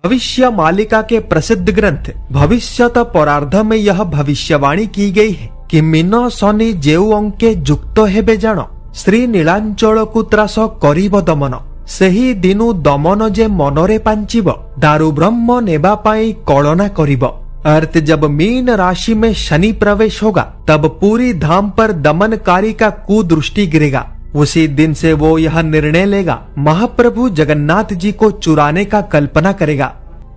भविष्य मालिका के प्रसिद्ध ग्रंथ भविष्यत परार्ध में यह भविष्यवाणी की गई है कि मीन शनि जेउ अंके जुक्त हेबे जान श्री नीलांचल को त्रास करिब दमन सही दिनु दमन जे मनरे पांचिब दारु ब्रह्म नेबा पाई कलना करिब। अर्थ जब मीन राशि में शनि प्रवेश होगा तब पूरी धाम पर दमनकारी का कुदृष्टि गिरेगा। उसी दिन से वो यह निर्णय लेगा, महाप्रभु जगन्नाथ जी को चुराने का कल्पना करेगा।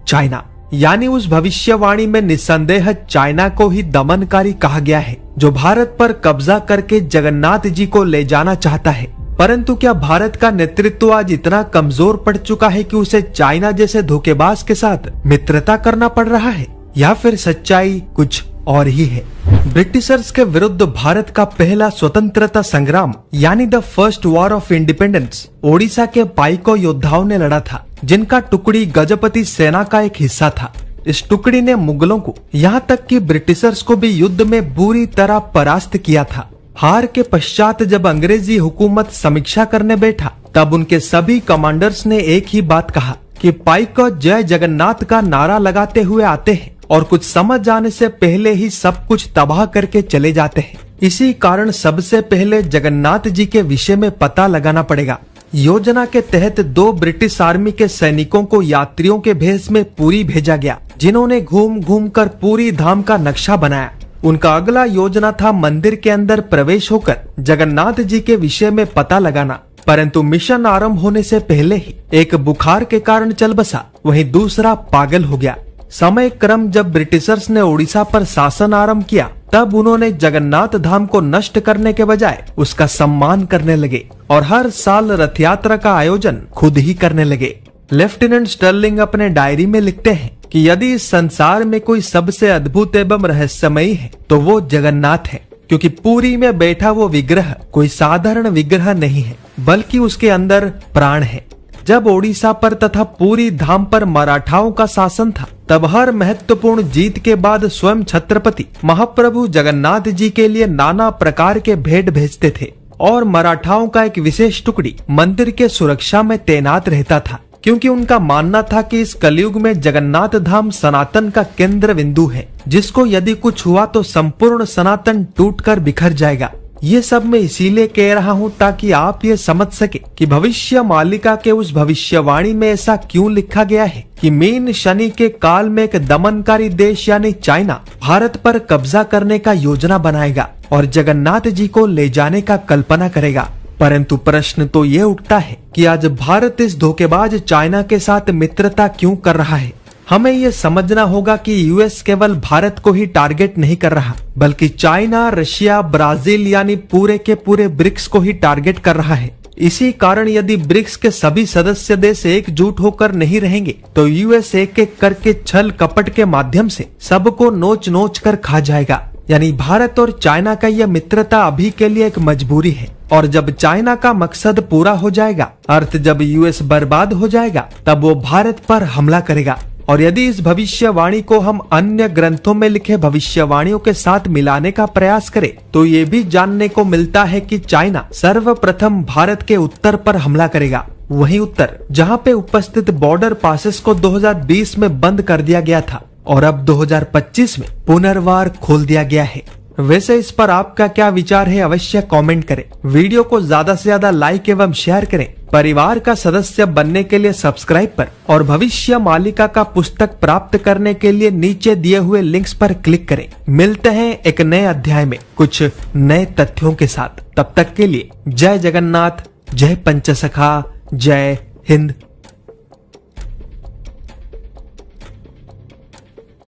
चाइना यानी उस भविष्यवाणी में निस्संदेह चाइना को ही दमनकारी कहा गया है, जो भारत पर कब्जा करके जगन्नाथ जी को ले जाना चाहता है। परंतु क्या भारत का नेतृत्व आज इतना कमजोर पड़ चुका है कि उसे चाइना जैसे धोखेबाज के साथ मित्रता करना पड़ रहा है, या फिर सच्चाई कुछ और ही है? ब्रिटिशर्स के विरुद्ध भारत का पहला स्वतंत्रता संग्राम यानी the first war of independence Odisha के पाइको योद्धाओं ने लड़ा था, जिनका टुकड़ी गजपति सेना का एक हिस्सा था। इस टुकड़ी ने मुगलों को यहाँ तक कि ब्रिटिशर्स को भी युद्ध में बुरी तरह परास्त किया था। हार के पश्चात जब अंग्रेजी हुकूमत समीक्षा करने बैठा तब उनके सभी कमांडर्स ने एक ही बात कहा कि पाइको जय जगन्नाथ का नारा लगाते हुए आते हैं और कुछ समझ जाने से पहले ही सब कुछ तबाह करके चले जाते हैं। इसी कारण सबसे पहले जगन्नाथ जी के विषय में पता लगाना पड़ेगा। योजना के तहत 2 ब्रिटिश आर्मी के सैनिकों को यात्रियों के भेष में पुरी भेजा गया, जिन्होंने घूम घूम कर पूरी धाम का नक्शा बनाया। उनका अगला योजना था मंदिर के अंदर प्रवेश होकर जगन्नाथ जी के विषय में पता लगाना। परंतु मिशन आरंभ होने से पहले ही एक बुखार के कारण चल बसा, वहीं दूसरा पागल हो गया। समय क्रम जब ब्रिटिशर्स ने उड़ीसा पर शासन आरंभ किया तब उन्होंने जगन्नाथ धाम को नष्ट करने के बजाय उसका सम्मान करने लगे और हर साल रथ यात्रा का आयोजन खुद ही करने लगे। लेफ्टिनेंट स्टर्लिंग अपने डायरी में लिखते हैं कि यदि इस संसार में कोई सबसे अद्भुत एवं रहस्यमयी है तो वो जगन्नाथ है, क्योंकि पुरी में बैठा वो विग्रह कोई साधारण विग्रह नहीं है, बल्कि उसके अंदर प्राण है। जब ओडिशा पर तथा पूरी धाम पर मराठाओं का शासन था तब हर महत्वपूर्ण जीत के बाद स्वयं छत्रपति महाप्रभु जगन्नाथ जी के लिए नाना प्रकार के भेंट भेजते थे और मराठाओं का एक विशेष टुकड़ी मंदिर के सुरक्षा में तैनात रहता था, क्योंकि उनका मानना था कि इस कलयुग में जगन्नाथ धाम सनातन का केंद्र बिंदु है, जिसको यदि कुछ हुआ तो संपूर्ण सनातन टूटकर बिखर जाएगा। ये सब मैं इसीलिए कह रहा हूँ ताकि आप ये समझ सके कि भविष्य मालिका के उस भविष्यवाणी में ऐसा क्यों लिखा गया है कि मीन शनि के काल में एक दमनकारी देश यानी चाइना भारत पर कब्जा करने का योजना बनाएगा और जगन्नाथ जी को ले जाने का कल्पना करेगा। परंतु प्रश्न तो ये उठता है कि आज भारत इस धोखेबाज चाइना के साथ मित्रता क्यों कर रहा है? हमें ये समझना होगा कि यूएस केवल भारत को ही टारगेट नहीं कर रहा, बल्कि चाइना, रशिया, ब्राजील यानी पूरे के पूरे ब्रिक्स को ही टारगेट कर रहा है। इसी कारण यदि ब्रिक्स के सभी सदस्य देश एकजुट होकर नहीं रहेंगे तो यूएस एक एक करके छल कपट के माध्यम से सबको नोच नोच कर खा जाएगा। यानी भारत और चाइना का यह मित्रता अभी के लिए एक मजबूरी है, और जब चाइना का मकसद पूरा हो जाएगा, अर्थ जब यूएस बर्बाद हो जाएगा, तब वो भारत पर हमला करेगा। और यदि इस भविष्यवाणी को हम अन्य ग्रंथों में लिखे भविष्यवाणियों के साथ मिलाने का प्रयास करें तो ये भी जानने को मिलता है कि चाइना सर्वप्रथम भारत के उत्तर पर हमला करेगा। वही उत्तर जहां पे उपस्थित बॉर्डर पासेस को 2020 में बंद कर दिया गया था और अब 2025 में पुनर्वार खोल दिया गया है। वैसे इस पर आपका क्या विचार है, अवश्य कमेंट करें। वीडियो को ज्यादा से ज्यादा लाइक एवं शेयर करें। परिवार का सदस्य बनने के लिए सब्सक्राइब पर और भविष्य मालिका का पुस्तक प्राप्त करने के लिए नीचे दिए हुए लिंक्स पर क्लिक करें। मिलते हैं एक नए अध्याय में कुछ नए तथ्यों के साथ। तब तक के लिए जय जगन्नाथ, जय पंचसखा, जय हिंद।